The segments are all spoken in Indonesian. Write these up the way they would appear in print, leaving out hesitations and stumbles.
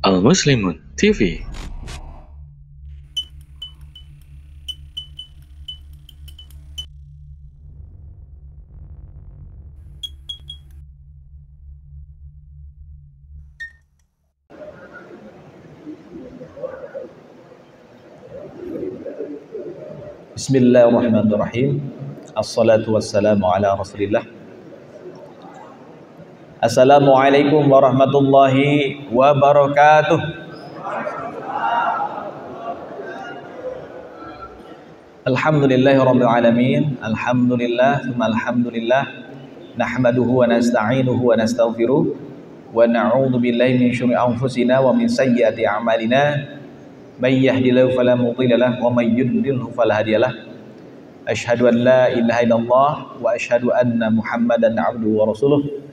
Al-Muslimun TV. Bismillahirrahmanirrahim. Assalatu wassalamu ala Rasulillah. Assalamualaikum warahmatullahi wabarakatuh. Alhamdulillahirabbil alamin. Alhamdulillah, tsumma alhamdulillah. Nahmaduhu wa nasta'inuhu wa nastaghfiruh wa na'udzu billahi min syururi anfusina wa min sayyiati a'malina. May yahdihillahu fala mudilla lahu wa may yudlilhu fala hadiyalah. Asyhadu an la ilaha illallah wa asyhadu anna Muhammadan abduhu wa rasuluh.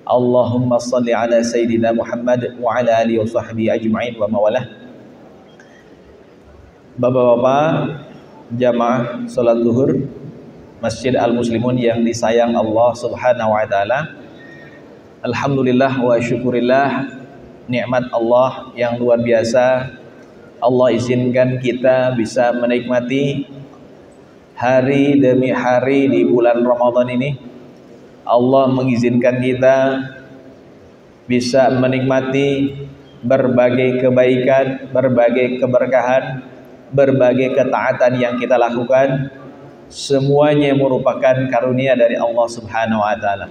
Allahumma shalli ala sayyidina Muhammad wa ala alihi wa sahbihi ajma'in wa mawalah. Bapak-bapak jamaah salat zuhur Masjid Al-Muslimun yang disayang Allah Subhanahu wa taala. Alhamdulillah wa syukurillah, nikmat Allah yang luar biasa. Allah izinkan kita bisa menikmati hari demi hari di bulan Ramadan ini. Allah mengizinkan kita bisa menikmati berbagai kebaikan, berbagai keberkahan, berbagai ketaatan yang kita lakukan. Semuanya merupakan karunia dari Allah Subhanahu wa taala.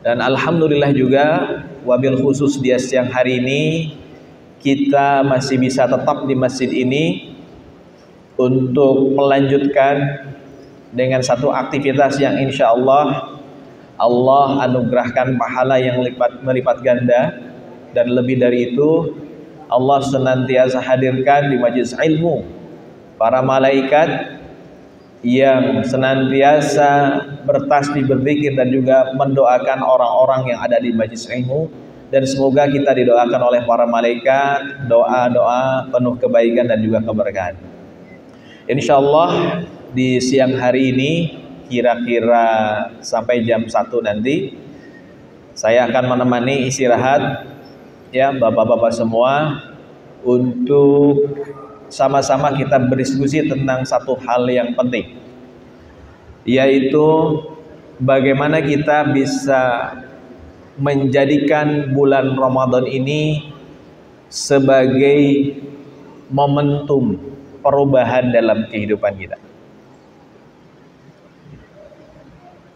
Dan alhamdulillah juga wabil khusus di siang hari ini kita masih bisa tetap di masjid ini untuk melanjutkan dengan satu aktivitas yang insya Allah anugerahkan pahala yang melipat ganda, dan lebih dari itu Allah senantiasa hadirkan di majelis ilmu para malaikat yang senantiasa bertasbih, berzikir, dan juga mendoakan orang-orang yang ada di majelis ilmu. Dan semoga kita didoakan oleh para malaikat doa-doa penuh kebaikan dan juga keberkahan. Insyaallah di siang hari ini kira-kira sampai jam 1 nanti saya akan menemani istirahat ya bapak-bapak semua untuk sama-sama kita berdiskusi tentang satu hal yang penting, yaitu bagaimana kita bisa menjadikan bulan Ramadan ini sebagai momentum perubahan dalam kehidupan kita.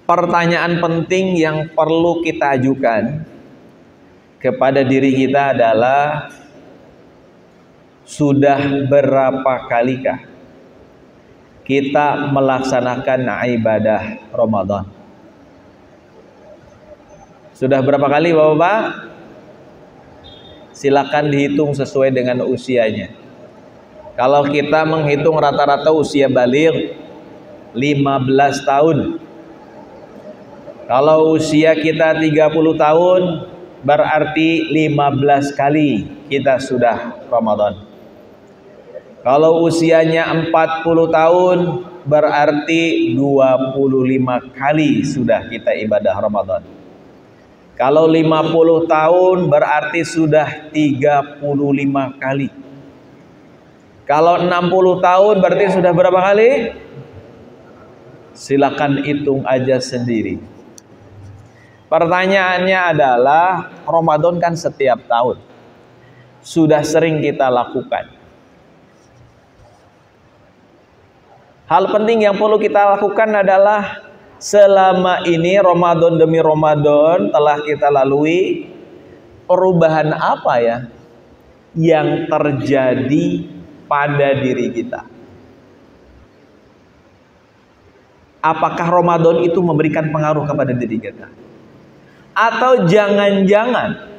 Pertanyaan penting yang perlu kita ajukan kepada diri kita adalah, sudah berapa kalikah kita melaksanakan ibadah Ramadan? Sudah berapa kali bapak-bapak? Silakan dihitung sesuai dengan usianya. Kalau kita menghitung rata-rata usia baligh 15 tahun. Kalau usia kita 30 tahun, berarti 15 kali kita sudah Ramadan. Kalau usianya 40 tahun, berarti 25 kali sudah kita ibadah Ramadan. Kalau 50 tahun, berarti sudah 35 kali. Kalau 60 tahun, berarti sudah berapa kali? Silakan hitung aja sendiri. Pertanyaannya adalah, Ramadan kan setiap tahun sudah sering kita lakukan. Hal penting yang perlu kita lakukan adalah, selama ini Ramadan demi Ramadan telah kita lalui, perubahan apa ya yang terjadi pada diri kita? Apakah Ramadan itu memberikan pengaruh kepada diri kita? Atau jangan-jangan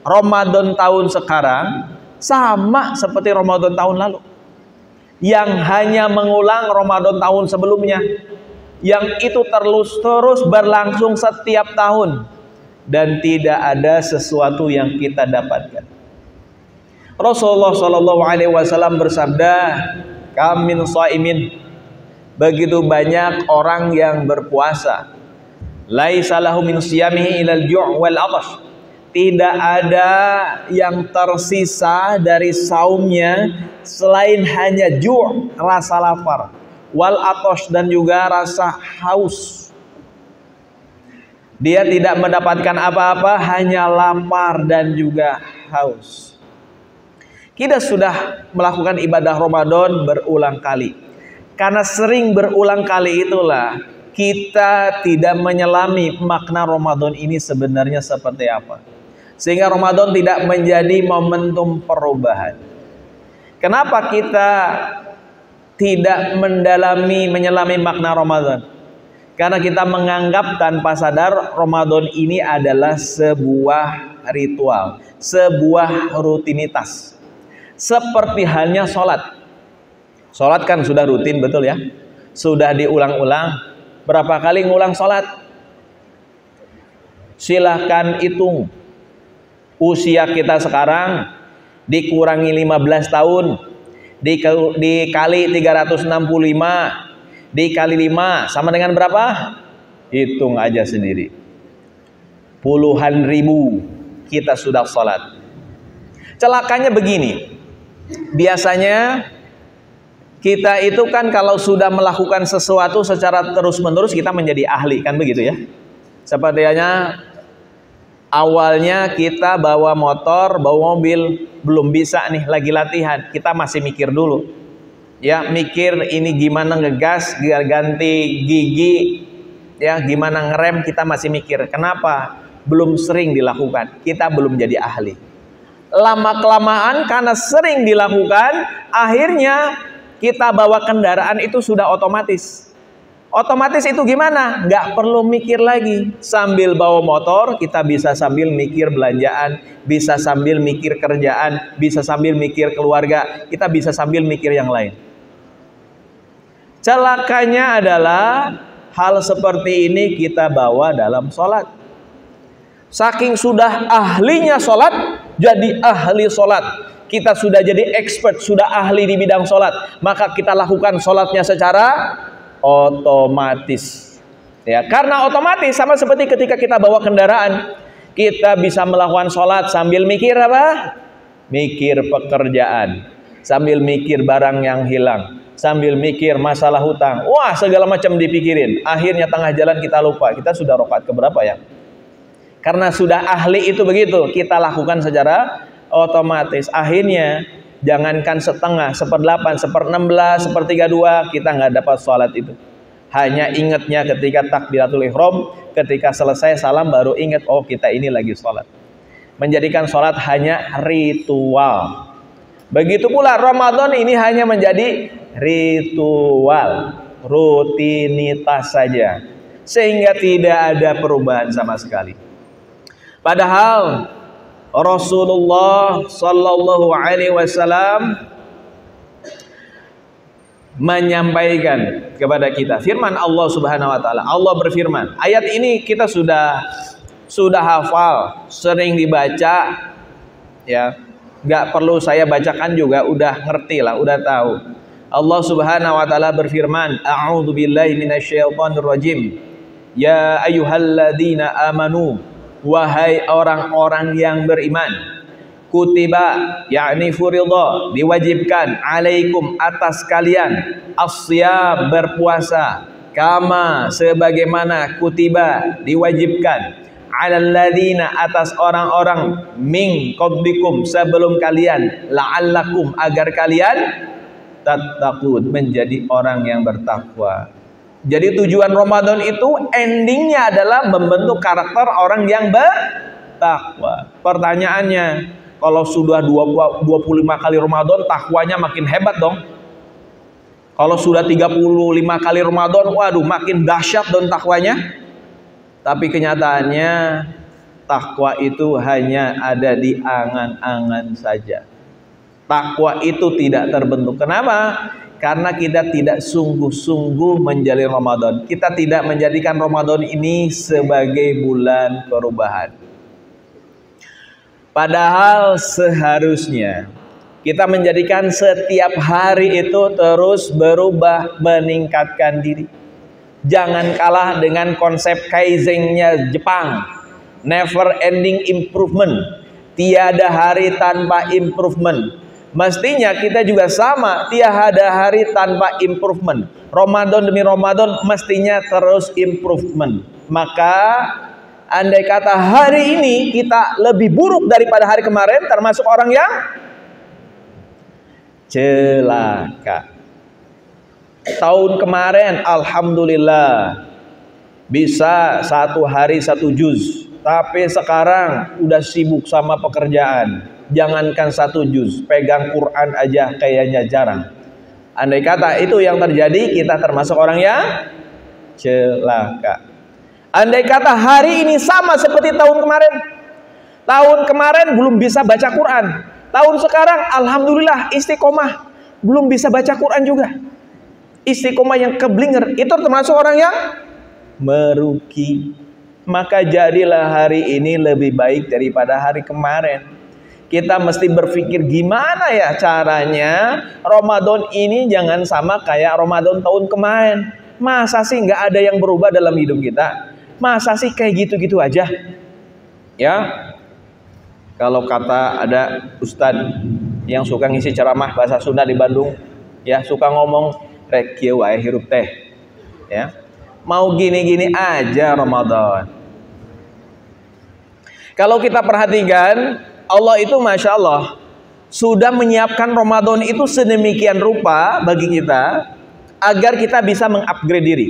Ramadan tahun sekarang sama seperti Ramadan tahun lalu, yang hanya mengulang Ramadan tahun sebelumnya, yang itu terus berlangsung setiap tahun dan tidak ada sesuatu yang kita dapatkan. Rasulullah SAW bersabda, kam min shaimin, begitu banyak orang yang berpuasa, laisa lahu min siyamihi ilal ju' wal 'atash, tidak ada yang tersisa dari saumnya selain hanya ju', rasa lapar, wal atosh, dan juga rasa haus. Dia tidak mendapatkan apa-apa, hanya lapar dan juga haus. Kita sudah melakukan ibadah Ramadan berulang kali. Karena sering berulang kali itulah kita tidak menyelami makna Ramadan ini sebenarnya seperti apa. Sehingga Ramadan tidak menjadi momentum perubahan. Kenapa kita tidak menyelami makna Ramadan? Karena kita menganggap tanpa sadar Ramadan ini adalah sebuah ritual, sebuah rutinitas. Seperti halnya sholat. Sholat kan sudah rutin, betul ya? Sudah diulang-ulang. Berapa kali ngulang sholat? Silahkan hitung. Usia kita sekarang dikurangi 15 tahun, dikali 365, dikali 5 sama dengan berapa? Hitung aja sendiri. Puluhan ribu kita sudah sholat. Celakanya begini, biasanya kita itu kan kalau sudah melakukan sesuatu secara terus-menerus kita menjadi ahli, kan begitu ya? Sepertinya awalnya kita bawa motor, bawa mobil, belum bisa nih, lagi latihan, kita masih mikir dulu. Ya, mikir ini gimana ngegas, ganti gigi, ya gimana ngerem, kita masih mikir. Kenapa? Belum sering dilakukan, kita belum jadi ahli. Lama-kelamaan karena sering dilakukan, akhirnya kita bawa kendaraan itu sudah otomatis. Otomatis itu gimana? Nggak perlu mikir lagi. Sambil bawa motor, kita bisa sambil mikir belanjaan, bisa sambil mikir kerjaan, bisa sambil mikir keluarga, kita bisa sambil mikir yang lain. Celakanya adalah hal seperti ini kita bawa dalam sholat. Saking sudah ahlinya sholat, jadi ahli sholat. Kita sudah jadi expert, sudah ahli di bidang sholat. Maka kita lakukan sholatnya secara otomatis. Ya, karena otomatis sama seperti ketika kita bawa kendaraan, kita bisa melakukan sholat sambil mikir apa? Mikir pekerjaan, sambil mikir barang yang hilang, sambil mikir masalah hutang. Wah, segala macam dipikirin. Akhirnya tengah jalan kita lupa, kita sudah rakaat keberapa ya? Karena sudah ahli itu begitu, kita lakukan secara otomatis. Akhirnya jangankan setengah, 1/8, 1/16, 1/32, kita nggak dapat sholat itu. Hanya ingatnya ketika takbiratul ihram, ketika selesai salam baru ingat, oh kita ini lagi sholat. Menjadikan sholat hanya ritual. Begitu pula Ramadan ini hanya menjadi ritual, rutinitas saja, sehingga tidak ada perubahan sama sekali. Padahal Rasulullah Sallallahu Alaihi Wasallam menyampaikan kepada kita firman Allah Subhanahu Wa Taala. Allah berfirman, ayat ini kita sudah hafal, sering dibaca, ya, nggak perlu saya bacakan juga, udah ngerti lah, udah tahu. Allah Subhanahu Wa Taala berfirman, A'udzu billahi minasyaitonir rajim. Ya ayyuhalladzina amanu, wahai orang-orang yang beriman, kutiba, yakni furidha, diwajibkan, alaikum, atas kalian, as-siyam, berpuasa, kama, sebagaimana, kutiba, diwajibkan, alal ladzina, atas orang-orang, min qablikum, sebelum kalian, la'allakum, agar kalian tattaqun, menjadi orang yang bertakwa. Jadi tujuan Ramadan itu endingnya adalah membentuk karakter orang yang bertakwa. Pertanyaannya, kalau sudah 25 kali Ramadan, takwanya makin hebat dong. Kalau sudah 35 kali Ramadan, waduh makin dahsyat dong takwanya. Tapi kenyataannya takwa itu hanya ada di angan-angan saja. Takwa itu tidak terbentuk. Kenapa? Karena kita tidak sungguh-sungguh menjalani Ramadan. Kita tidak menjadikan Ramadan ini sebagai bulan perubahan. Padahal seharusnya kita menjadikan setiap hari itu terus berubah, meningkatkan diri. Jangan kalah dengan konsep kaizennya Jepang. Never ending improvement. Tiada hari tanpa improvement. Mestinya kita juga sama, tiada hari tanpa improvement. Ramadan demi Ramadan mestinya terus improvement. Maka andai kata hari ini kita lebih buruk daripada hari kemarin, termasuk orang yang celaka. Tahun kemarin alhamdulillah bisa 1 hari 1 juz, tapi sekarang udah sibuk sama pekerjaan. Jangankan 1 juz, pegang Quran aja kayaknya jarang. Andai kata itu yang terjadi, kita termasuk orang yang celaka. Andai kata hari ini sama seperti tahun kemarin. Tahun kemarin belum bisa baca Quran. Tahun sekarang alhamdulillah istiqomah, belum bisa baca Quran juga. Istiqomah yang keblinger, itu termasuk orang yang merugi. Maka jadilah hari ini lebih baik daripada hari kemarin. Kita mesti berpikir gimana ya caranya Ramadan ini jangan sama kayak Ramadan tahun kemarin. Masa sih nggak ada yang berubah dalam hidup kita? Masa sih kayak gitu-gitu aja? Ya, kalau kata ada ustadz yang suka ngisi ceramah bahasa Sunda di Bandung, ya suka ngomong rek kieu wae hirup teh, ya mau gini-gini aja Ramadan. Kalau kita perhatikan, Allah itu Masya Allah sudah menyiapkan Ramadan itu sedemikian rupa bagi kita agar kita bisa mengupgrade diri.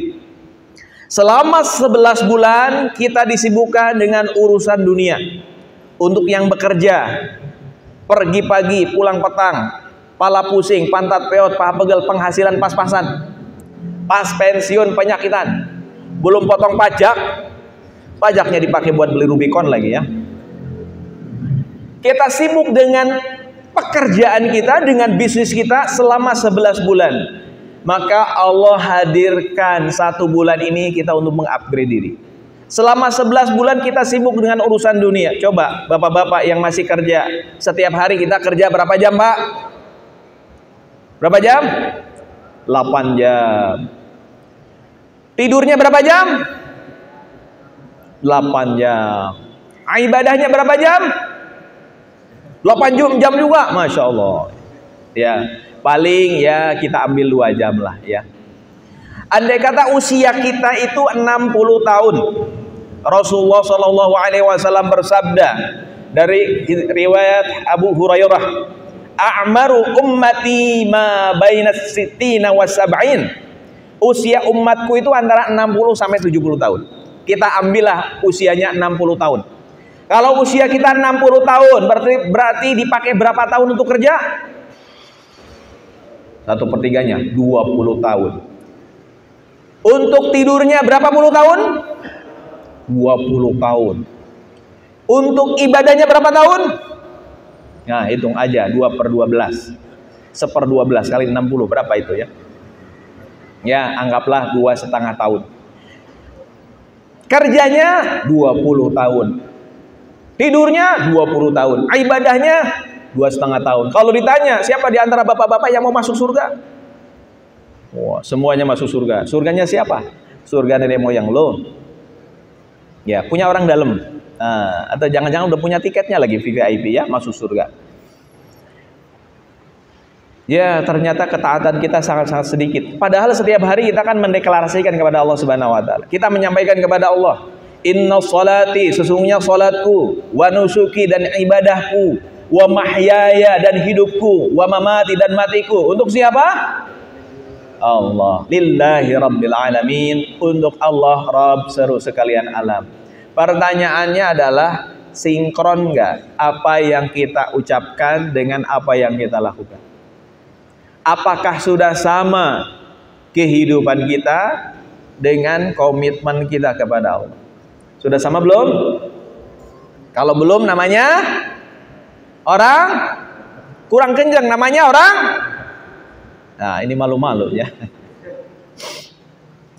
Selama 11 bulan kita disibukkan dengan urusan dunia. Untuk yang bekerja, pergi pagi pulang petang, pala pusing, pantat peot, paha pegel, penghasilan pas-pasan, pas pensiun penyakitan, belum potong pajak, pajaknya dipakai buat beli Rubicon lagi ya. Kita sibuk dengan pekerjaan kita, dengan bisnis kita selama 11 bulan. Maka Allah hadirkan 1 bulan ini kita untuk mengupgrade diri. Selama 11 bulan kita sibuk dengan urusan dunia. Coba bapak-bapak yang masih kerja, setiap hari kita kerja berapa jam Pak? Berapa jam? 8 jam. Tidurnya berapa jam? 8 jam. Ibadahnya berapa jam? 8 jam juga, Masya Allah. Ya, paling ya kita ambil 2 jam lah ya. Andai kata usia kita itu 60 tahun, Rasulullah Shallallahu Alaihi Wasallam bersabda dari riwayat Abu Hurairah, "A'maru ummati ma bainas sittina wa sab'in." Usia umatku itu antara 60 sampai 70 tahun. Kita ambillah usianya 60 tahun. Kalau usia kita 60 tahun, berarti dipakai berapa tahun untuk kerja? 1/3-nya, 20 tahun. Untuk tidurnya berapa puluh tahun? 20 tahun. Untuk ibadahnya berapa tahun? Nah, hitung aja 2/12. 1/12 kali 60 berapa itu ya? Ya, anggaplah 2,5 tahun. Kerjanya 20 tahun. Tidurnya 20 tahun. Ibadahnya 2,5 tahun. Kalau ditanya, siapa di antara bapak-bapak yang mau masuk surga? Wah, semuanya masuk surga. Surganya siapa? Surga nenek moyang lo. Ya, punya orang dalam. Nah, atau jangan-jangan udah punya tiketnya lagi VIP ya, masuk surga. Ya, ternyata ketaatan kita sangat-sangat sedikit. Padahal setiap hari kita akan mendeklarasikan kepada Allah Subhanahu wa taala. Kita menyampaikan kepada Allah, "Inna sholati, sesungguhnya salatku, wa nusuki dan ibadahku, wa mahyaya dan hidupku, wa mamati dan matiku." Untuk siapa? Allah. Lillahi rabbil alamin. Untuk Allah Rabb seru sekalian alam. Pertanyaannya adalah, sinkron nggak apa yang kita ucapkan dengan apa yang kita lakukan? Apakah sudah sama kehidupan kita dengan komitmen kita kepada Allah? Sudah sama belum? Kalau belum, namanya orang kurang kencang, namanya orang. Nah, ini malu-malu ya.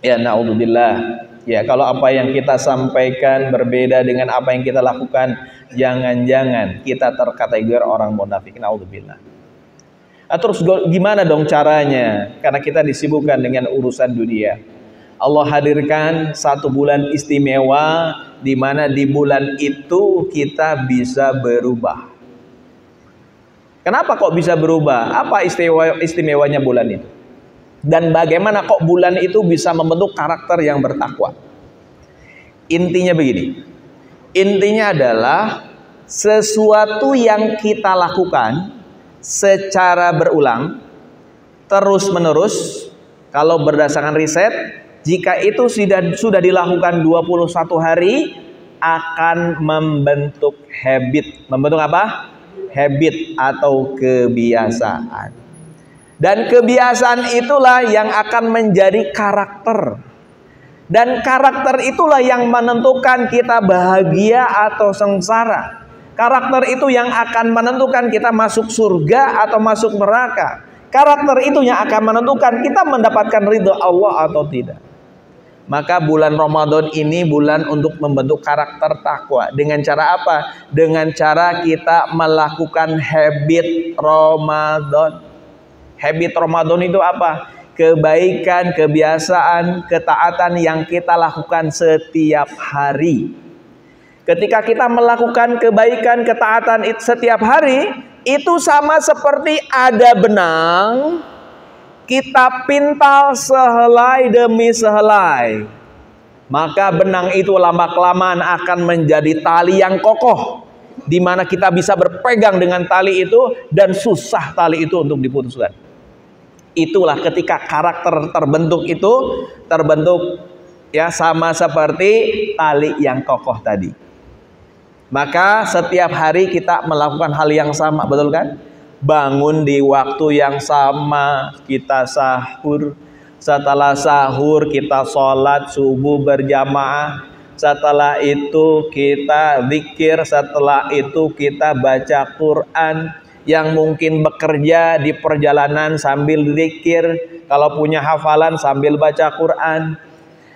Ya, naudzubillah. Ya, kalau apa yang kita sampaikan berbeda dengan apa yang kita lakukan, jangan-jangan kita terkategori orang munafik. Naudzubillah. Terus gimana dong caranya? Karena kita disibukkan dengan urusan dunia. Allah hadirkan satu bulan istimewa, di mana di bulan itu kita bisa berubah. Kenapa kok bisa berubah? Apa istimewanya bulan itu? Dan bagaimana kok bulan itu bisa membentuk karakter yang bertakwa? Intinya begini. Intinya adalah sesuatu yang kita lakukan secara berulang, terus menerus. Kalau berdasarkan riset, jika itu sudah dilakukan 21 hari, akan membentuk habit. Membentuk apa? Habit atau kebiasaan. Dan kebiasaan itulah yang akan menjadi karakter. Dan karakter itulah yang menentukan kita bahagia atau sengsara. Karakter itu yang akan menentukan kita masuk surga atau masuk neraka. Karakter itu yang akan menentukan kita mendapatkan ridho Allah atau tidak. Maka bulan Ramadan ini bulan untuk membentuk karakter takwa. Dengan cara apa? Dengan cara kita melakukan habit Ramadan. Habit Ramadan itu apa? Kebaikan, kebiasaan, ketaatan yang kita lakukan setiap hari. Ketika kita melakukan kebaikan, ketaatan setiap hari, itu sama seperti ada benang, kita pintal sehelai demi sehelai. Maka benang itu lama-kelamaan akan menjadi tali yang kokoh, di mana kita bisa berpegang dengan tali itu dan susah tali itu untuk diputuskan. Itulah ketika karakter terbentuk ya sama seperti tali yang kokoh tadi. Maka setiap hari kita melakukan hal yang sama, betul kan? Bangun di waktu yang sama, kita sahur. Setelah sahur kita sholat subuh berjamaah. Setelah itu kita zikir. Setelah itu kita baca Quran. Yang mungkin bekerja di perjalanan sambil zikir. Kalau punya hafalan sambil baca Quran.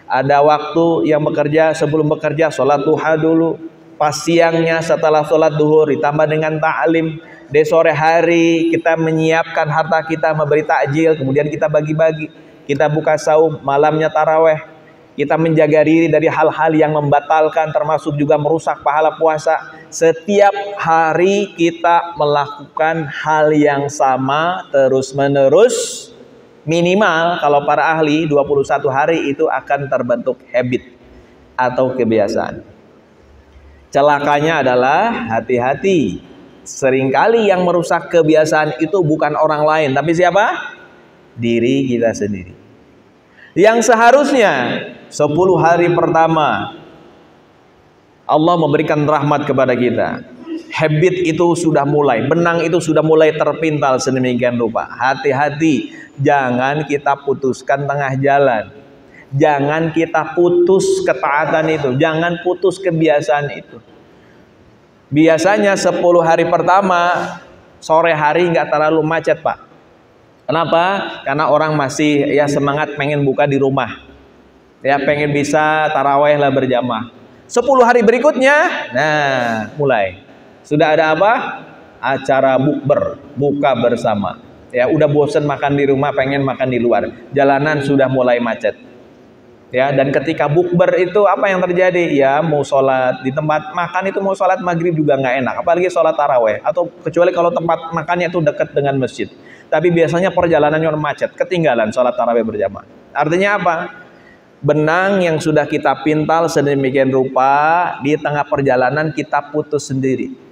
Ada waktu yang bekerja, sebelum bekerja sholat duha dulu. Pas siangnya setelah sholat duhur ditambah dengan ta'lim. Di sore hari kita menyiapkan harta kita, memberi takjil, kemudian kita bagi-bagi. Kita buka saum, malamnya taraweh. Kita menjaga diri dari hal-hal yang membatalkan, termasuk juga merusak pahala puasa. Setiap hari kita melakukan hal yang sama terus-menerus. Minimal kalau para ahli 21 hari itu akan terbentuk habit atau kebiasaan. Celakanya adalah hati-hati. Seringkali yang merusak kebiasaan itu bukan orang lain, tapi siapa? Diri kita sendiri. Yang seharusnya 10 hari pertama Allah memberikan rahmat kepada kita. Habit itu sudah mulai, benang itu sudah mulai terpintal sedemikian rupa. Hati-hati, jangan kita putuskan tengah jalan. Jangan kita putus ketaatan itu, jangan putus kebiasaan itu. Biasanya 10 hari pertama sore hari nggak terlalu macet, Pak. Kenapa? Karena orang masih ya semangat pengen buka di rumah. Ya pengen bisa taraweh lah berjamaah. 10 hari berikutnya, nah mulai. Sudah ada apa? Acara bukber, buka bersama. Ya udah bosen makan di rumah, pengen makan di luar. Jalanan sudah mulai macet. Ya, dan ketika bukber itu apa yang terjadi? Ya mau sholat di tempat makan itu, mau sholat maghrib juga nggak enak, apalagi sholat taraweh. Atau kecuali kalau tempat makannya itu dekat dengan masjid. Tapi biasanya perjalanannya macet, ketinggalan sholat taraweh berjamaah. Artinya apa? Benang yang sudah kita pintal sedemikian rupa, di tengah perjalanan kita putus sendiri.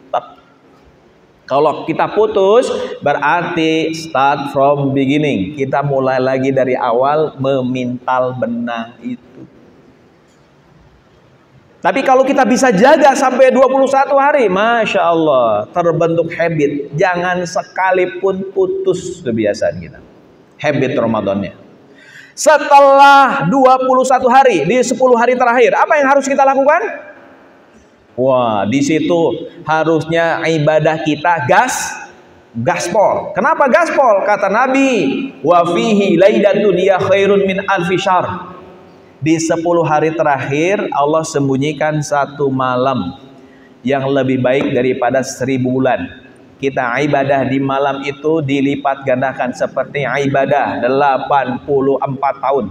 Kalau kita putus, berarti start from beginning. Kita mulai lagi dari awal memintal benang itu. Tapi kalau kita bisa jaga sampai 21 hari, Masya Allah, terbentuk habit. Jangan sekalipun putus kebiasaan kita. Habit Ramadannya. Setelah 21 hari, di 10 hari terakhir, apa yang harus kita lakukan? Wah, di situ harusnya ibadah kita gaspol. Kenapa gaspol? Kata Nabi, wa fihi lailatun ya khairun min alfi syahr. Di 10 hari terakhir Allah sembunyikan satu malam yang lebih baik daripada 1000 bulan. Kita ibadah di malam itu dilipat gandakan seperti ibadah 84 tahun.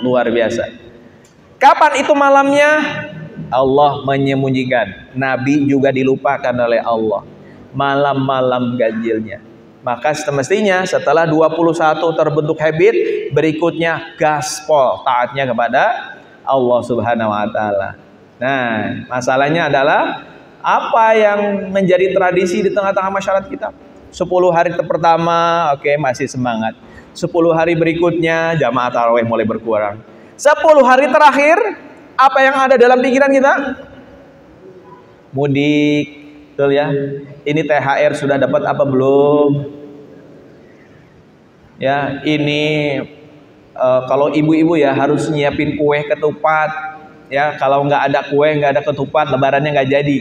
Luar biasa. Kapan itu malamnya? Allah menyembunyikan. Nabi juga dilupakan oleh Allah. Malam-malam ganjilnya. Maka semestinya setelah 21 terbentuk habit, berikutnya gaspol taatnya kepada Allah Subhanahu wa taala. Nah, masalahnya adalah apa yang menjadi tradisi di tengah-tengah masyarakat kita. 10 hari pertama, oke, masih semangat. 10 hari berikutnya jamaah tarawih mulai berkurang. 10 hari terakhir, apa yang ada dalam pikiran kita? Mudik, betul ya? Ini THR sudah dapat apa belum? Ya, ini kalau ibu-ibu ya harus nyiapin kue ketupat. Ya, kalau nggak ada kue, nggak ada ketupat, lebarannya nggak jadi.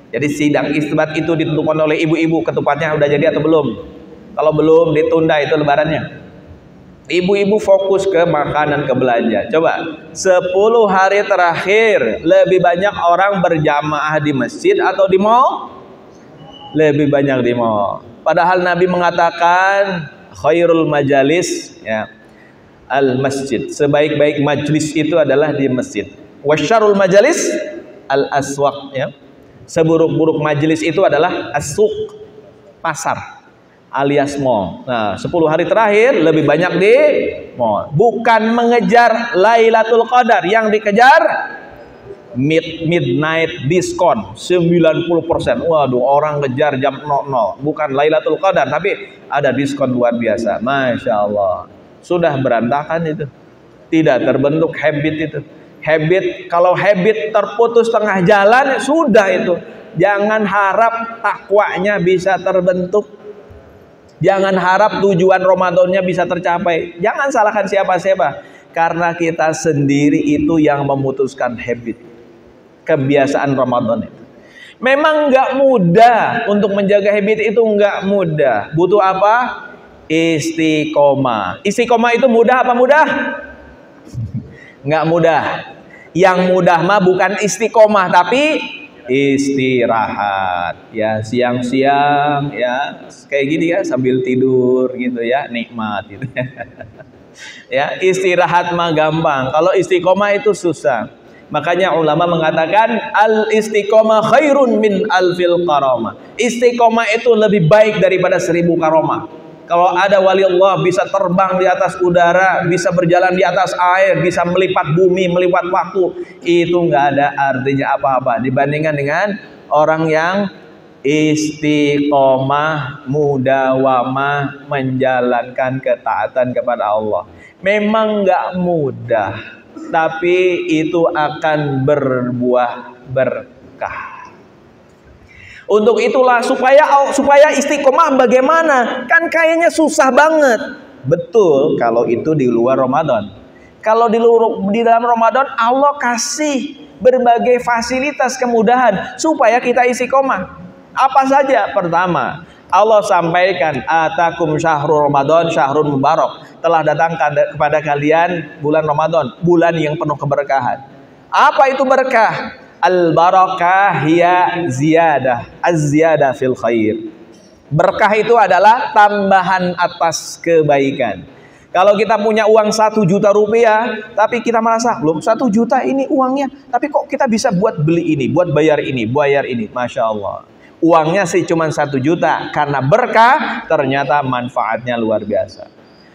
Jadi sidang isbat itu ditentukan oleh ibu-ibu, ketupatnya udah jadi atau belum. Kalau belum, ditunda itu lebarannya. Ibu-ibu fokus ke makanan, ke belanja. Coba 10 hari terakhir lebih banyak orang berjamaah di masjid atau di mall? Lebih banyak di mall. Padahal Nabi mengatakan khairul majalis ya al masjid. Sebaik-baik majlis itu adalah di masjid. Wasyarul majalis al aswaq ya. Seburuk-buruk majelis itu adalah as-suq, pasar alias mall. Nah, 10 hari terakhir lebih banyak di mall. Bukan mengejar Lailatul Qadar, yang dikejar midnight diskon 90%. Waduh, orang kejar jam 00. Bukan Lailatul Qadar, tapi ada diskon luar biasa. Masya Allah. Sudah berantakan itu. Tidak terbentuk habit itu. Habit, kalau habit terputus tengah jalan, sudah itu. Jangan harap takwanya bisa terbentuk. Jangan harap tujuan Ramadannya bisa tercapai. Jangan salahkan siapa-siapa. Karena kita sendiri itu yang memutuskan habit. Kebiasaan Ramadan itu. Memang nggak mudah untuk menjaga habit itu, nggak mudah. Butuh apa? Istiqomah. Istiqomah itu mudah apa mudah? Nggak mudah. Yang mudah mah bukan istiqomah tapi istirahat. Ya, siang-siang ya kayak gini ya, sambil tidur gitu ya, nikmat gitu. Ya, istirahat mah gampang. Kalau istiqomah itu susah. Makanya ulama mengatakan al istiqomah khairun min alfil karamah. Istiqomah itu lebih baik daripada 1000 karamah. Kalau ada wali Allah bisa terbang di atas udara, bisa berjalan di atas air, bisa melipat bumi, melipat waktu, itu nggak ada artinya apa-apa dibandingkan dengan orang yang istiqomah, mudawamah, menjalankan ketaatan kepada Allah. Memang nggak mudah, tapi itu akan berbuah berkah. Untuk itulah supaya istiqomah bagaimana? Kan kayaknya susah banget. Betul kalau itu di luar Ramadan. Kalau di dalam Ramadan Allah kasih berbagai fasilitas kemudahan supaya kita istiqomah. Apa saja? Pertama, Allah sampaikan atakum syahrul Ramadan syahrun mubarak. Telah datang kepada kalian bulan Ramadan, bulan yang penuh keberkahan. Apa itu berkah? Al-barakah hiya ziyadah, az-ziyadah fil khair. Berkah itu adalah tambahan atas kebaikan. Kalau kita punya uang 1 juta rupiah, tapi kita merasa belum 1 juta ini uangnya, tapi kok kita bisa buat beli ini, buat bayar ini, Masya Allah. Uangnya sih cuma 1 juta, karena berkah ternyata manfaatnya luar biasa.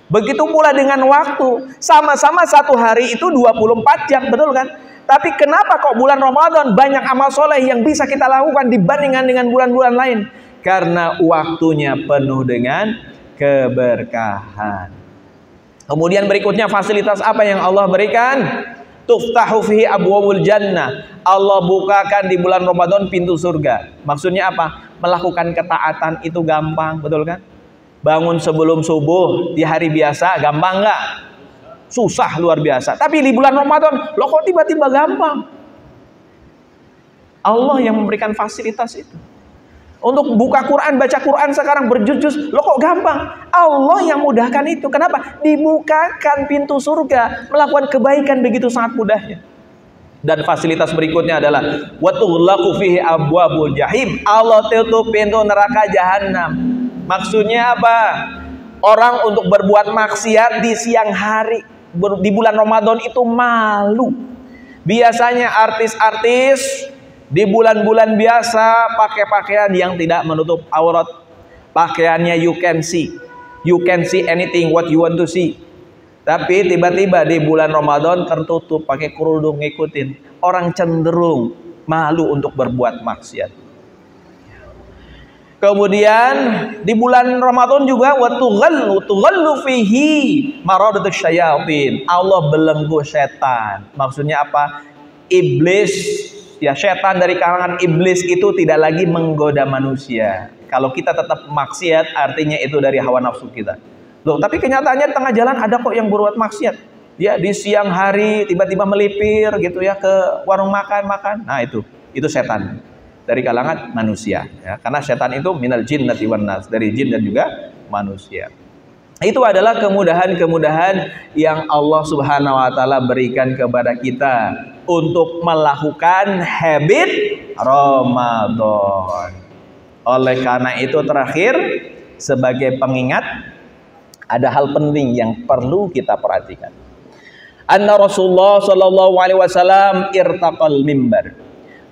Begitu pula dengan waktu, sama-sama 1 hari itu 24 jam, betul kan? Tapi kenapa kok bulan Ramadan banyak amal soleh yang bisa kita lakukan dibandingkan dengan bulan-bulan lain? Karena waktunya penuh dengan keberkahan. Kemudian berikutnya fasilitas apa yang Allah berikan? Tuftahu fihi abwabul jannah. Allah bukakan di bulan Ramadan pintu surga. Maksudnya apa? Melakukan ketaatan itu gampang, betul kan? Bangun sebelum subuh di hari biasa gampang nggak? Susah luar biasa. Tapi di bulan Ramadan, loh kok tiba-tiba gampang? Allah yang memberikan fasilitas itu. Untuk buka Quran, baca Quran sekarang berjuz-juz, loh kok gampang? Allah yang mudahkan itu. Kenapa? Dibukakan pintu surga, melakukan kebaikan begitu sangat mudahnya. Dan fasilitas berikutnya adalah watughlaqu fihi abwabul jahim. Allah tutup pintu neraka jahanam. Maksudnya apa? Orang untuk berbuat maksiat di siang hari. di bulan Ramadan itu malu. Biasanya artis-artis di bulan-bulan biasa pakai pakaian yang tidak menutup aurat. Pakaiannya you can see anything what you want to see. Tapi tiba-tiba di bulan Ramadan tertutup, pakai kerudung, ngikutin. Orang cenderung malu untuk berbuat maksiat. Kemudian di bulan Ramadan juga tughallu fihi maradatus syayatin. Allah belenggu setan. Maksudnya apa? Iblis, ya setan dari kalangan iblis itu tidak lagi menggoda manusia. Kalau kita tetap maksiat, artinya itu dari hawa nafsu kita. Loh, tapi kenyataannya di tengah jalan ada kok yang berbuat maksiat. Ya, di siang hari tiba-tiba melipir gitu ya ke warung makan. Nah, itu setan dari kalangan manusia ya, karena setan itu minal jinnati wan nas, dari jin dan juga manusia. Itu adalah kemudahan-kemudahan yang Allah Subhanahu wa taala berikan kepada kita untuk melakukan habit Ramadan. Oleh karena itu terakhir sebagai pengingat ada hal penting yang perlu kita perhatikan. Anna Rasulullah sallallahu alaihi wasallam irtaqal mimbar.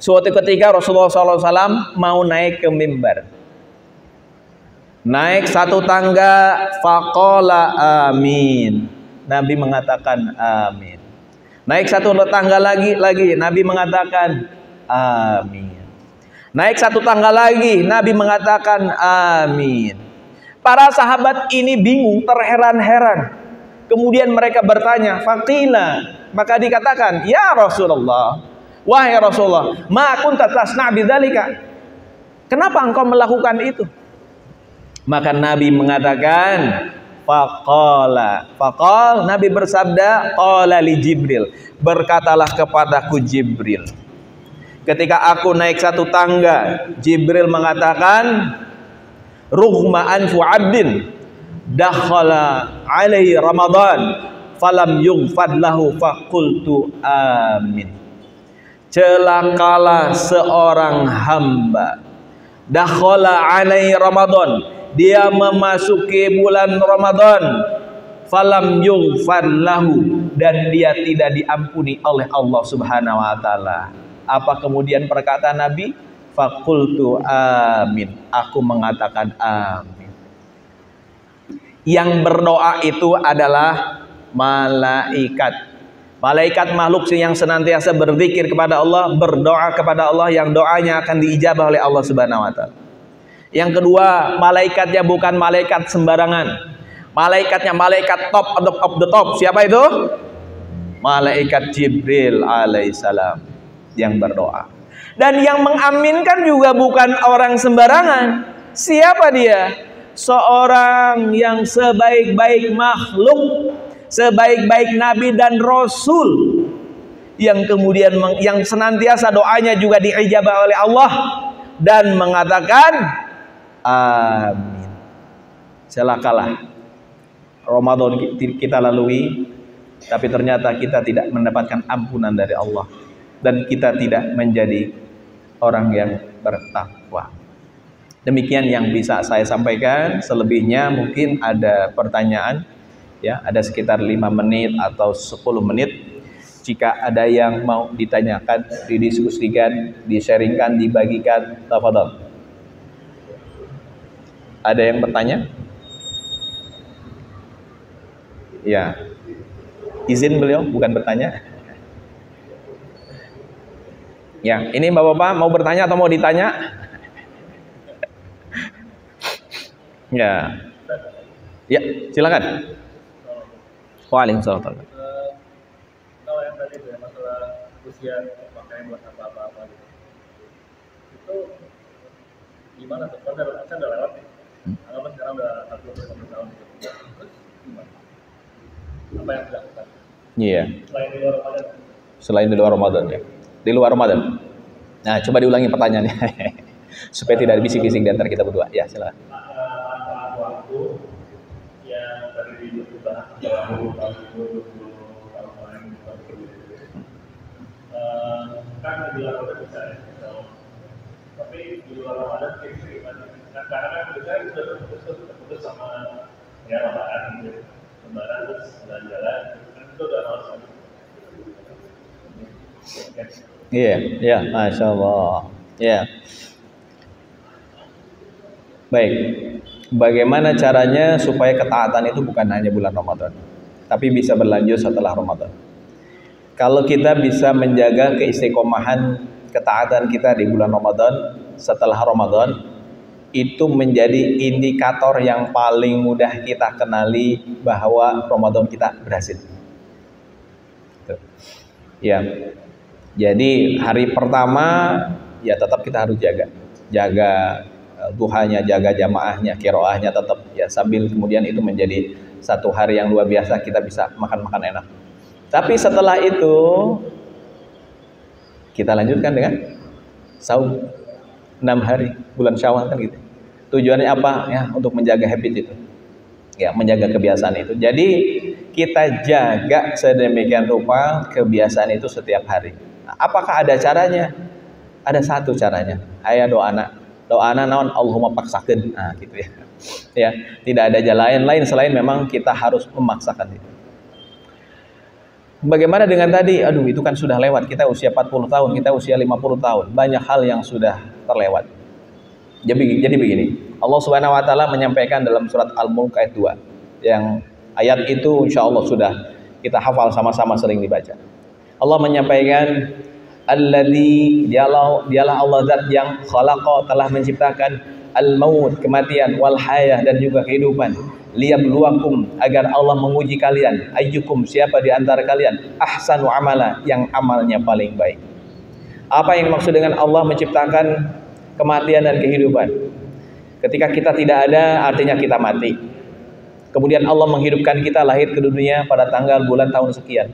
Suatu ketika Rasulullah SAW mau naik ke mimbar, naik satu tangga, faqala amin. Nabi mengatakan amin. Naik satu tangga lagi Nabi mengatakan amin. Naik satu tangga lagi, Nabi mengatakan amin. Para sahabat ini bingung, terheran-heran. Kemudian mereka bertanya, faqila, maka dikatakan, ya Rasulullah, wahai Rasulullah, ma kunta tasna' bidzalika. Kenapa engkau melakukan itu? Maka Nabi mengatakan, faqal, Nabi bersabda, qala li Jibril, berkatalah kepadaku Jibril. Ketika aku naik satu tangga, Jibril mengatakan, rughma anfu 'abdin dakhala alaihi Ramadan falam yughfad lahu faqultu amin. Celakalah seorang hamba, dakhala alaihi Ramadan, dia memasuki bulan Ramadan, falam yughfar lahu, dan dia tidak diampuni oleh Allah Subhanahu wa taala. Apa kemudian perkataan Nabi? Faqultu amin, aku mengatakan amin. Yang berdoa itu adalah malaikat. Malaikat makhluk yang senantiasa berzikir kepada Allah, berdoa kepada Allah, yang doanya akan diijabah oleh Allah Subhanahu wa taala. Yang kedua, malaikatnya bukan malaikat sembarangan. Malaikatnya malaikat top of the top. Siapa itu? Malaikat Jibril alaihissalam yang berdoa. Dan yang mengaminkan juga bukan orang sembarangan. Siapa dia? Seorang yang sebaik-baik makhluk, sebaik-baik nabi dan rasul, yang kemudian yang senantiasa doanya juga diijabah oleh Allah dan mengatakan amin. Celakalah Ramadan kita lalui, tapi ternyata kita tidak mendapatkan ampunan dari Allah dan kita tidak menjadi orang yang bertakwa. Demikian yang bisa saya sampaikan. Selebihnya mungkin ada pertanyaan. Ya, ada sekitar 5 menit atau 10 menit. Jika ada yang mau ditanyakan, didiskusikan, di-sharingkan, dibagikan, tafadhol. Ada yang bertanya? Ya. Izin beliau, bukan bertanya. Ya, ini Bapak-bapak mau bertanya atau mau ditanya? Ya. Ya, silakan. Waalaikumsalam. Kalau yang tadi itu ya, masalah usia pakaian buat apa-apa gitu, itu gimana tuh? Kan udah lewat nih. Anggapnya sekarang udah 40 tahun gitu. Terus gimana? Apa yang dilakukan? Iya. Selain di luar Ramadan? Selain di luar Ramadan ya. Di luar Ramadan. Nah, coba diulangi pertanyaannya supaya tidak ada bisik-bisik di antara kita berdua. Ya, silakan. Waktu yang tadi dibahas dalam tahun 20 tahun kemarin kan di luar Ramadan bisa ya, tapi di luar Ramadan itu gimana? Nah, karena kan kita sudah terputus sama ya Ramadan gitu, Lebaran terus jalan-jalan, kan Itu udah harus. Iya, ya, masya Allah. Ya. Baik. Bagaimana caranya supaya ketaatan itu bukan hanya bulan Ramadan, tapi bisa berlanjut setelah Ramadan? Kalau kita bisa menjaga keistiqomahan ketaatan kita di bulan Ramadan setelah Ramadan, itu menjadi indikator yang paling mudah kita kenali bahwa Ramadan kita berhasil. Ya. Jadi hari pertama ya tetap kita harus jaga duhanya, jaga jamaahnya, qiraahnya tetap ya, sambil kemudian itu menjadi satu hari yang luar biasa, kita bisa makan enak. Tapi setelah itu kita lanjutkan dengan saum 6 hari bulan Syawal kan gitu. Tujuannya apa? Ya, untuk menjaga habit itu. Ya, menjaga kebiasaan itu. Jadi kita jaga sedemikian rupa kebiasaan itu setiap hari. Nah, apakah ada caranya? Ada satu caranya. Aya doana naon Allahumma paksakeun. Nah, gitu ya. Ya, tidak ada jalan lain selain memang kita harus memaksakan itu. Bagaimana dengan tadi? Aduh, itu kan sudah lewat. Kita usia 40 tahun, kita usia 50 tahun. Banyak hal yang sudah terlewat. Jadi begini, Allah Subhanahu wa taala menyampaikan dalam surat Al-Mulk ayat 2. Yang ayat itu insya Allah sudah kita hafal sama-sama, sering dibaca. Allah menyampaikan, alladzi, dialah Allah zat yang khalaqa, telah menciptakan al-maut, kematian, wal hayah, dan juga kehidupan, liyabluwakum, agar Allah menguji kalian, ayyukum, siapa di antara kalian ahsanu amala, yang amalnya paling baik. Apa yang dimaksud dengan Allah menciptakan kematian dan kehidupan? Ketika kita tidak ada, artinya kita mati. Kemudian Allah menghidupkan kita, lahir ke dunia pada tanggal, bulan, tahun sekian.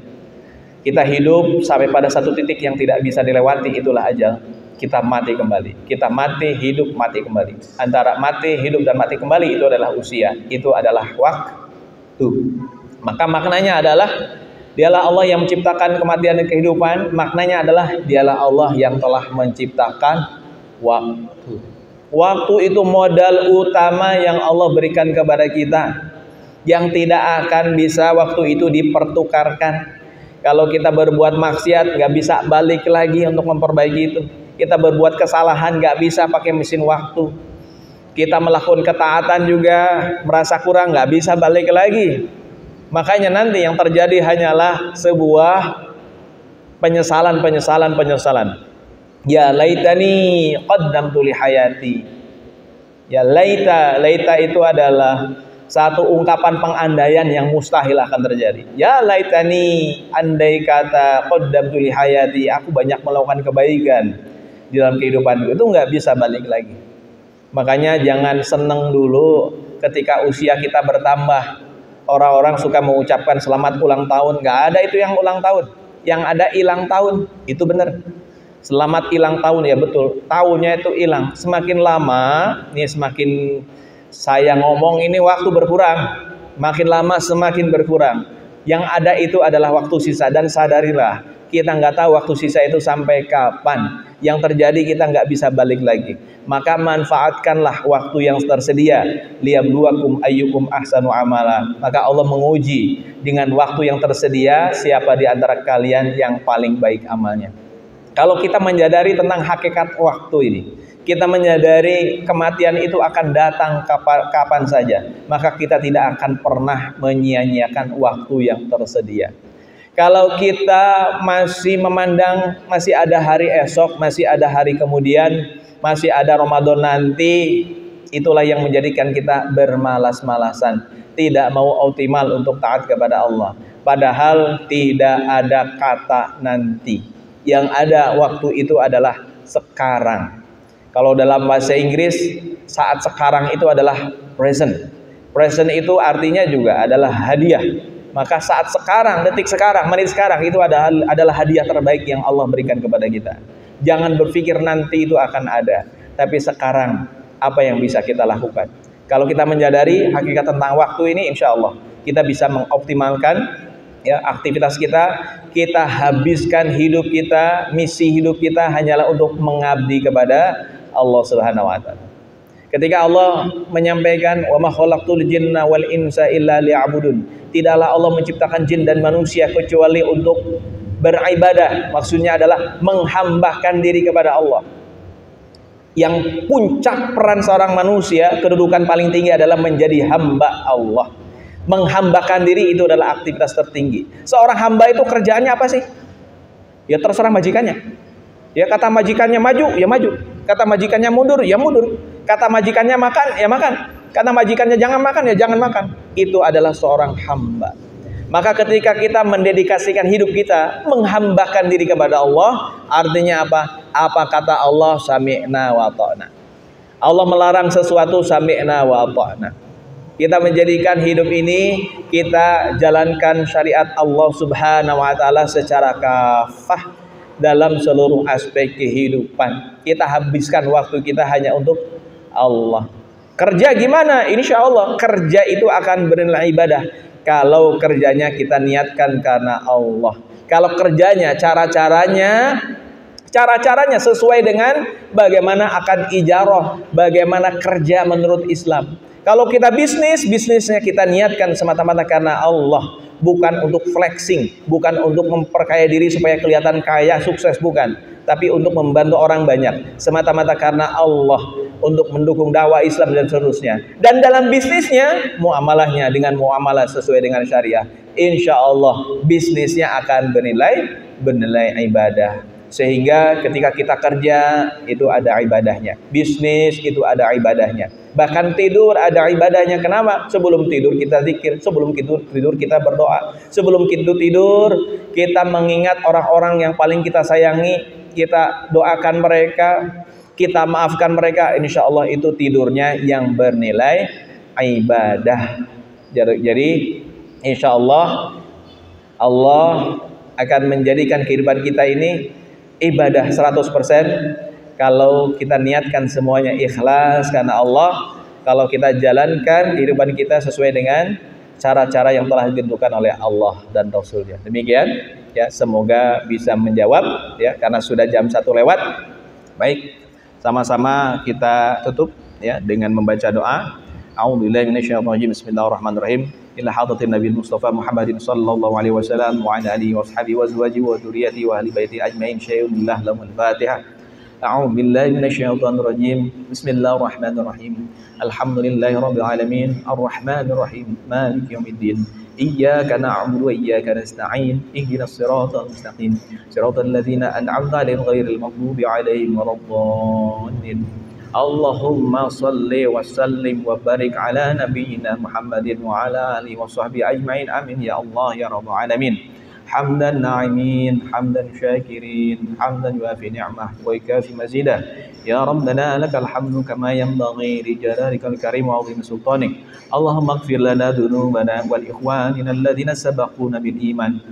Kita hidup sampai pada satu titik yang tidak bisa dilewati, itulah ajal. Kita mati kembali. Kita mati, hidup, mati kembali. Antara mati, hidup, dan mati kembali itu adalah usia. Itu adalah waktu. Maka maknanya adalah dialah Allah yang menciptakan kematian dan kehidupan. Maknanya adalah dialah Allah yang telah menciptakan waktu. Waktu itu modal utama yang Allah berikan kepada kita, yang tidak akan bisa waktu itu dipertukarkan. Kalau kita berbuat maksiat, nggak bisa balik lagi untuk memperbaiki itu. Kita berbuat kesalahan, nggak bisa pakai mesin waktu. Kita melakukan ketaatan juga merasa kurang, nggak bisa balik lagi. Makanya nanti yang terjadi hanyalah sebuah penyesalan. Ya laitani qaddamtu li hayati. Ya laita itu adalah satu ungkapan pengandaian yang mustahil akan terjadi. Ya laitani, andai kata qaddamtu li hayati, aku banyak melakukan kebaikan di dalam kehidupanku, itu nggak bisa balik lagi. Makanya jangan seneng dulu ketika usia kita bertambah. Orang-orang suka mengucapkan selamat ulang tahun, nggak ada itu yang ulang tahun. Yang ada hilang tahun, itu benar. Selamat hilang tahun, ya betul. Tahunnya itu hilang. Semakin lama, nih semakin saya ngomong ini waktu berkurang. Makin lama semakin berkurang. Yang ada itu adalah waktu sisa, dan sadarilah kita nggak tahu waktu sisa itu sampai kapan. Yang terjadi kita nggak bisa balik lagi. Maka manfaatkanlah waktu yang tersedia. Liyabluwakum ayyukum ahsanu amala. Maka Allah menguji dengan waktu yang tersedia, siapa di antara kalian yang paling baik amalnya. Kalau kita menyadari tentang hakikat waktu ini, kita menyadari kematian itu akan datang kapan saja, maka kita tidak akan pernah menyia-nyiakan waktu yang tersedia. Kalau kita masih memandang masih ada hari esok, masih ada hari kemudian, masih ada Ramadan nanti, itulah yang menjadikan kita bermalas-malasan, tidak mau optimal untuk taat kepada Allah. Padahal tidak ada kata nanti. Yang ada waktu itu adalah sekarang. Kalau dalam bahasa Inggris, saat sekarang itu adalah present. Present itu artinya juga adalah hadiah. Maka saat sekarang, detik sekarang, menit sekarang itu adalah hadiah terbaik yang Allah berikan kepada kita. Jangan berpikir nanti itu akan ada, tapi sekarang apa yang bisa kita lakukan. Kalau kita menyadari hakikat tentang waktu ini, insya Allah kita bisa mengoptimalkan ya aktivitas kita habiskan hidup kita, misi hidup kita hanyalah untuk mengabdi kepada Allah Subhanahu wa taala. Ketika Allah menyampaikan wa ma khalaqtul jinna wal insa illa liya'budun, tidaklah Allah menciptakan jin dan manusia kecuali untuk beribadah. Maksudnya adalah menghambakan diri kepada Allah. Yang puncak peran seorang manusia, kedudukan paling tinggi adalah menjadi hamba Allah. Menghambakan diri itu adalah aktivitas tertinggi. Seorang hamba itu kerjaannya apa sih? Ya terserah majikannya. Ya kata majikannya maju, ya maju. Kata majikannya mundur, ya mundur. Kata majikannya makan, ya makan. Kata majikannya jangan makan, ya jangan makan. Itu adalah seorang hamba. Maka ketika kita mendedikasikan hidup kita, menghambakan diri kepada Allah, artinya apa? Apa kata Allah? Sami'na wa ta'na. Allah melarang sesuatu, sami'na wa ta'na. Kita menjadikan hidup ini, kita jalankan syariat Allah subhanahu wa ta'ala secara kafah dalam seluruh aspek kehidupan. Kita habiskan waktu kita hanya untuk Allah. Kerja gimana? Insya Allah kerja itu akan bernilai ibadah kalau kerjanya kita niatkan karena Allah. Kalau kerjanya cara-caranya sesuai dengan bagaimana akan ijarah, bagaimana kerja menurut Islam. Kalau kita bisnisnya kita niatkan semata-mata karena Allah, bukan untuk flexing, bukan untuk memperkaya diri supaya kelihatan kaya, sukses, bukan, tapi untuk membantu orang banyak, semata-mata karena Allah, untuk mendukung dakwah Islam dan seterusnya. Dan dalam bisnisnya, muamalahnya dengan muamalah sesuai dengan syariah, insya Allah bisnisnya akan bernilai ibadah. Sehingga ketika kita kerja itu ada ibadahnya, bisnis itu ada ibadahnya, bahkan tidur ada ibadahnya. Kenapa? Sebelum tidur kita zikir, sebelum tidur kita berdoa, sebelum tidur kita mengingat orang-orang yang paling kita sayangi, kita doakan mereka, kita maafkan mereka. Insya Allah itu tidurnya yang bernilai ibadah. Jadi insya Allah akan menjadikan kehidupan kita ini ibadah 100% kalau kita niatkan semuanya ikhlas karena Allah, kalau kita jalankan kehidupan kita sesuai dengan cara-cara yang telah ditentukan oleh Allah dan Rasulnya. Demikian ya, semoga bisa menjawab ya, karena sudah jam 1 lewat. Baik, sama-sama kita tutup ya dengan membaca doa. A'udzubillahi minasyaitonir rajim. Bismillahirrahmanirrahim. Ila hadratin Nabi Mustafa Muhammadin sallallahu alaihi wasallam wa ala alihi washabihi wa azwajihi wa dzurriyyatihi wa ahli baiti ajmain. Syai'ulillah lahumul Fatihah. A'udzu billahi minasyaitonir rajim. Bismillahirrahmanirrahim. Alhamdulillahirabbil alamin. Arrahmanir rahim. Maliki yaumiddin. Iyyaka na'budu wa iyyaka nasta'in. Ihdinas siratal mustaqim. Siratal ladzina an'amta 'alaihim ghairil maghdubi 'alaihim waladdallin. Allahumma salli wa sallim wa barik ala nabiyyina Muhammadin wa ala alihi wa sahbihi ajma'in. Amin ya Allah ya rabbal alamin. Hamdan na'imin, hamdan syakirin, hamdan yuafi ni'mah wa yukafi mazidah. Ya Rabbana lakal hamdu kama yanbaghi li jalalika al-karim wa 'azimi sultanik. Allahumma ighfir lana dhunubana wal ikhwanina alladhina sabaquna bil iman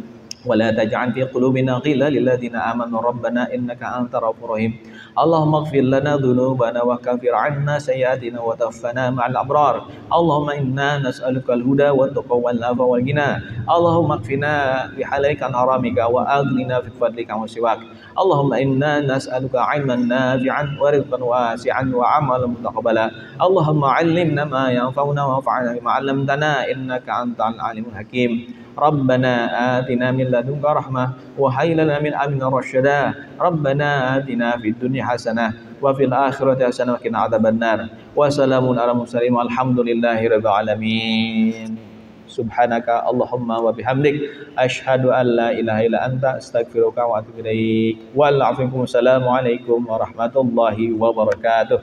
wa la taj'al fi qulubina ghillan lil ladzina amanu rabbana innaka antar ghafurur rahim. Allahumma ighfir lana dhunubana wa kaffir 'anna sayyi'atina wa tawaffana ma'al abrar. Allahumma inna nas'aluka al-huda wa taqwa wal afa wal ghina. Allahumma kfina bi halalika an haramika wa aghnina bi fadlika wa siwak. Allahumma inna nas'aluka 'ilman nafi'an wa rizqan wasi'an wa 'amalan mutaqabbala. Allahumma 'allimna ma yanfa'una wa anfa'na bima 'allamtana innaka antal alimul hakim. Rabbana atina min ladunka rahmah wa hayyi lana min amrina rasyada. Rabbana atina fid dunya hasanah wa fil akhirati hasanah wa qina adzabannar. Wa salamun ala mursalin walhamdulillahi rabbil alamin. Subhanaka Allahumma wa bihamdik asyhadu an la ilaha illa anta astaghfiruka wa atubu ilaik. Waalaikumsalam warahmatullahi wabarakatuh.